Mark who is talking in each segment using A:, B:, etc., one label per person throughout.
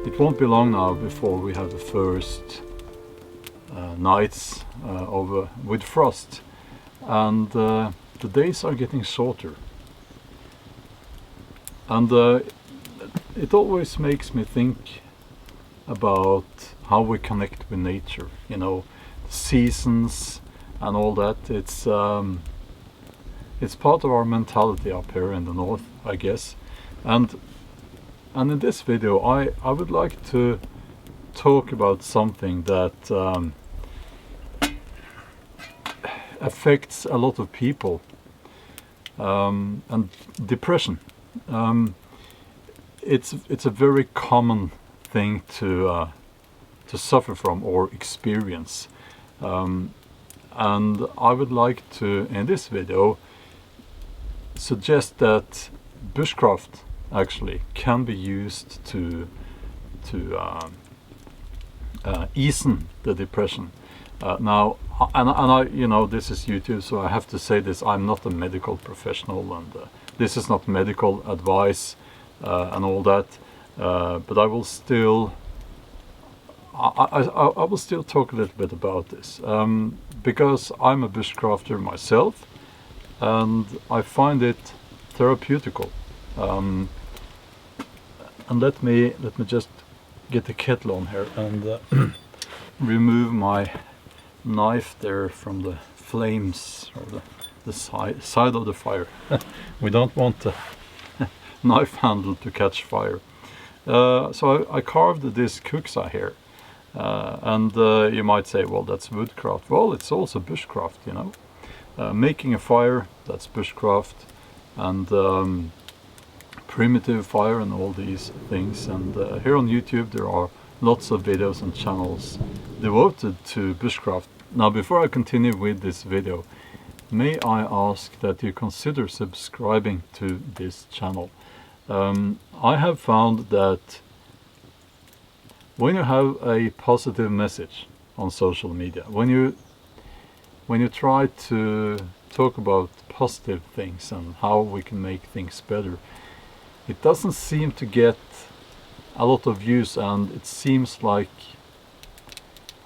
A: It won't be long now before we have the first nights over with frost, and the days are getting shorter, and it always makes me think about how we connect with nature, you know, the seasons and all that. It's part of our mentality up here in the north, I guess. And in this video I would like to talk about something that affects a lot of people, and depression. It's a very common thing to suffer from or experience, and I would like to, in this video, suggest that bushcraft actually can be used to ease the depression. Now, and I, you know, this is YouTube, so I have to say this: I'm not a medical professional, and this is not medical advice and all that. But I will still, I will still talk a little bit about this, because I'm a bushcrafter myself, and I find it therapeutical. And let me just get the kettle on here and remove my knife there from the flames, or the side of the fire. We don't want the knife handle to catch fire. So I carved this kuksa here, and you might say, well, that's woodcraft. Well, it's also bushcraft, you know. Making a fire, that's bushcraft, and primitive fire and all these things. And here on YouTube there are lots of videos and channels devoted to bushcraft. Now, before I continue with this video, may I ask that you consider subscribing to this channel. I have found that when you have a positive message on social media, when you try to talk about positive things and how we can make things better, it doesn't seem to get a lot of views, and it seems like,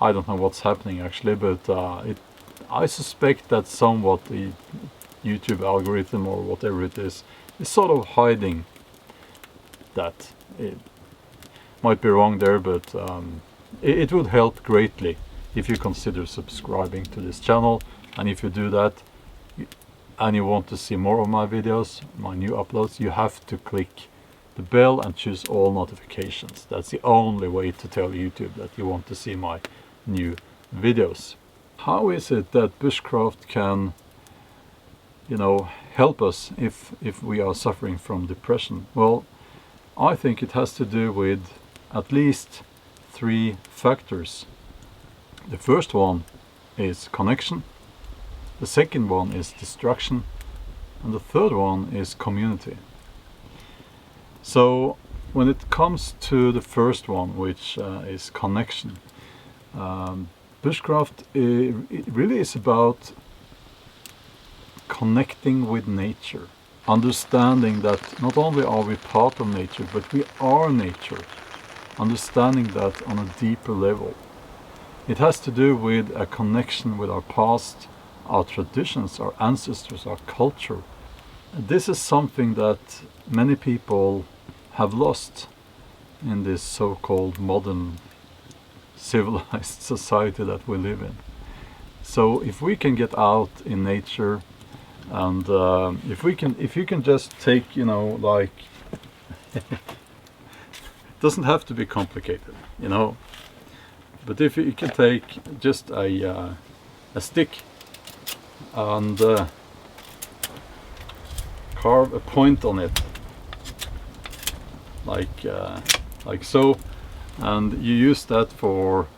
A: I don't know what's happening actually, but I suspect that somewhat the YouTube algorithm or whatever it is sort of hiding that. It might be wrong there, but it would help greatly if you consider subscribing to this channel. And if you do that and you want to see more of my videos, my new uploads, you have to click the bell and choose all notifications. That's the only way to tell YouTube that you want to see my new videos. How is it that bushcraft can, you know, help us if we are suffering from depression? Well, I think it has to do with at least 3 factors. The first one is connection, the second one is distraction, and the third one is community. So when it comes to the first one, which is connection, bushcraft it really is about connecting with nature, understanding that not only are we part of nature, but we are nature, understanding that on a deeper level. It has to do with a connection with our past, our traditions, our ancestors, our culture. This is something that many people have lost in this so-called modern civilized society that we live in. So if we can get out in nature, and if you can just take, you know, like it doesn't have to be complicated, you know, but if you can take just a stick and carve a point on it, like so, and you use that for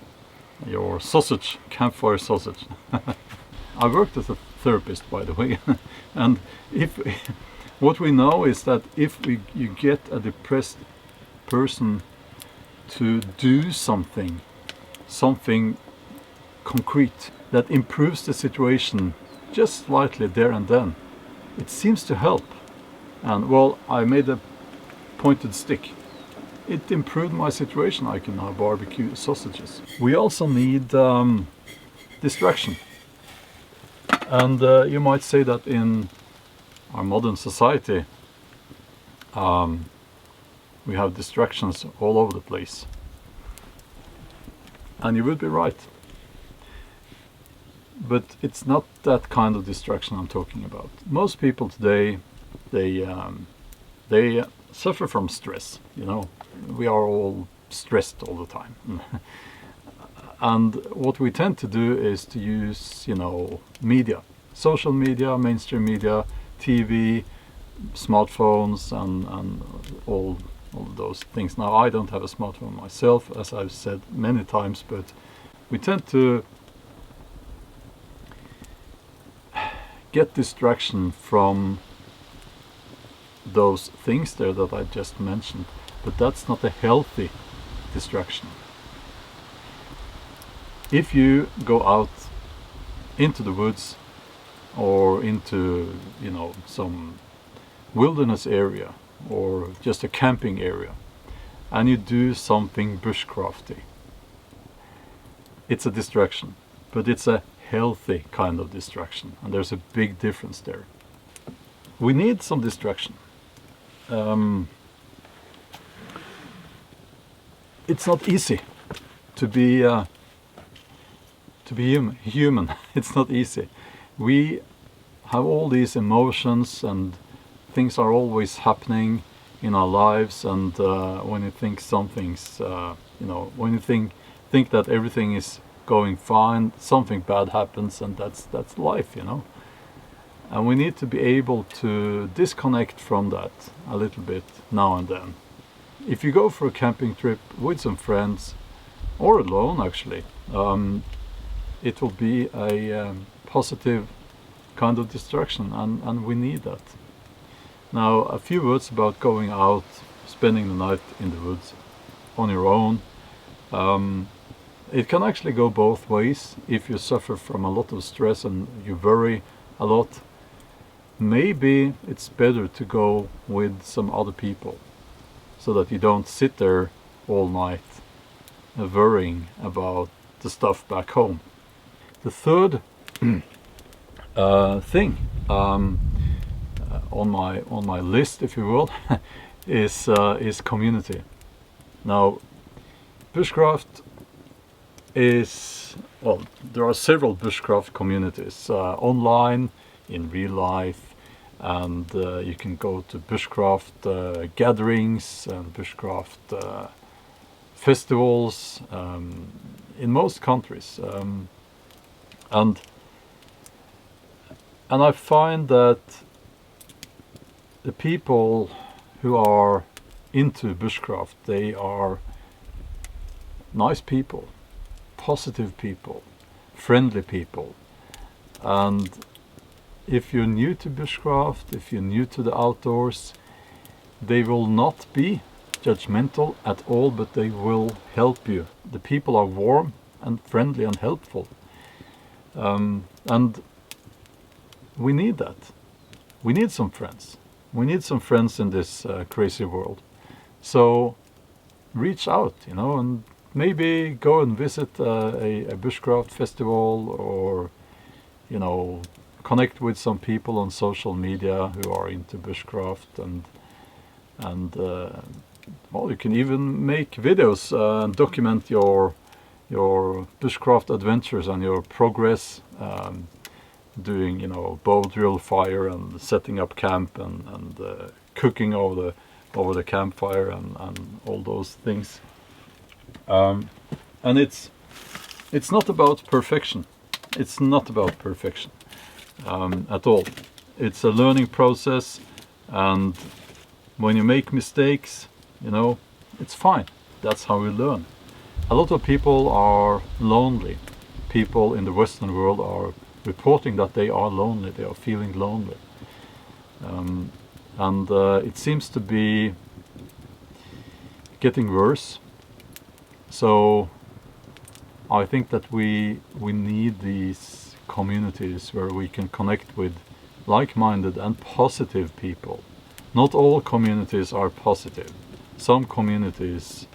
A: your sausage, campfire sausage. I worked as a therapist, by the way, and what we know is that if you get a depressed person to do something concrete that improves the situation just slightly there and then, it seems to help. And well, I made a pointed stick, it improved my situation. I can now barbecue sausages. We also need distraction. And you might say that in our modern society, we have distractions all over the place. And you would be right. But it's not that kind of distraction I'm talking about. Most people today, they suffer from stress. You know, we are all stressed all the time. And what we tend to do is to use, you know, media, social media, mainstream media, TV, smartphones, and all of those things. Now, I don't have a smartphone myself, as I've said many times, but we tend to get distraction from those things there that I just mentioned, but that's not a healthy distraction. If you go out into the woods or into, you know, some wilderness area or just a camping area, and you do something bushcrafty, it's a distraction, but it's a healthy kind of distraction, and there's a big difference there. We need some distraction. It's not easy to be human. It's not easy. We have all these emotions, and things are always happening in our lives, and when you think something's, you know, when you think that everything is going fine, something bad happens, and that's life, you know. And we need to be able to disconnect from that a little bit now and then. If you go for a camping trip with some friends, or alone actually, it will be a positive kind of distraction, and we need that. Now, a few words about going out, spending the night in the woods on your own. It can actually go both ways. If you suffer from a lot of stress and you worry a lot, maybe it's better to go with some other people, so that you don't sit there all night worrying about the stuff back home. The third thing on my list, if you will, is community. Now, bushcraft is, well, there are several bushcraft communities online, in real life, and you can go to bushcraft gatherings and bushcraft festivals in most countries, and I find that the people who are into bushcraft, they are nice people, positive people, friendly people. And if you're new to bushcraft, if you're new to the outdoors, they will not be judgmental at all, but they will help you. The people are warm and friendly and helpful, and we need that. We need some friends. We need some friends in this crazy world. So reach out, you know, and maybe go and visit a bushcraft festival, or, you know, connect with some people on social media who are into bushcraft, and well, you can even make videos and document your bushcraft adventures and your progress, doing, you know, bow drill fire and setting up camp, and cooking over the campfire, and all those things. And it's not about perfection. It's not about perfection at all. It's a learning process, and when you make mistakes, you know, it's fine. That's how we learn. A lot of people are lonely. People in the Western world are reporting that they are lonely. They are feeling lonely, and it seems to be getting worse. So I think that we need these communities where we can connect with like-minded and positive people. Not all communities are positive. some communities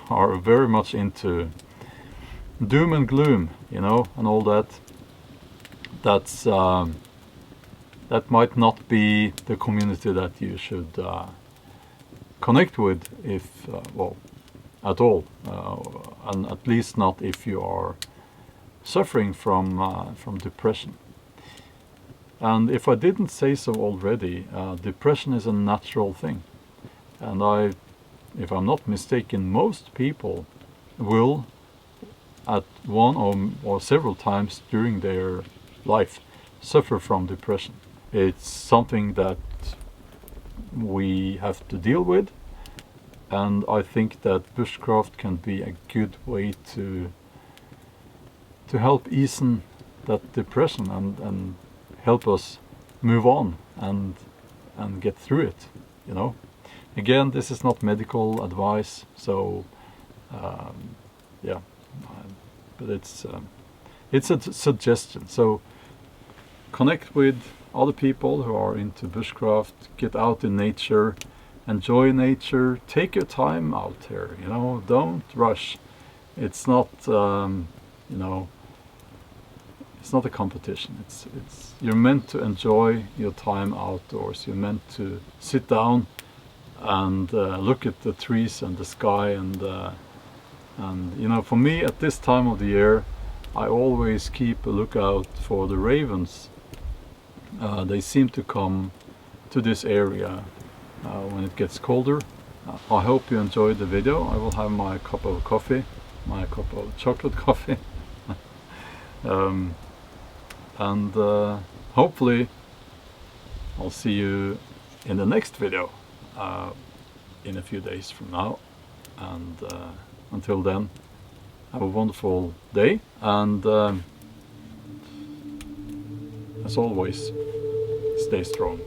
A: are very much into doom and gloom, you know, and all that. That might not be the community that you should connect with, if well, at all, and at least not if you are suffering from depression. And if I didn't say so already, depression is a natural thing, and if I'm not mistaken, most people will at one or several times during their life suffer from depression. It's something that we have to deal with, and I think that bushcraft can be a good way to help ease that depression and help us move on and get through it, you know. Again, this is not medical advice, so yeah, but it's a suggestion. So connect with other people who are into bushcraft, get out in nature, enjoy nature, take your time out here, you know, don't rush. It's not, you know, it's not a competition. It's you're meant to enjoy your time outdoors. You're meant to sit down and look at the trees and the sky, and you know, for me at this time of the year, I always keep a lookout for the ravens. They seem to come to this area when it gets colder. I hope you enjoyed the video. I will have my cup of coffee, my cup of chocolate coffee. And hopefully I'll see you in the next video in a few days from now. And until then, have a wonderful day, and as always, stay strong.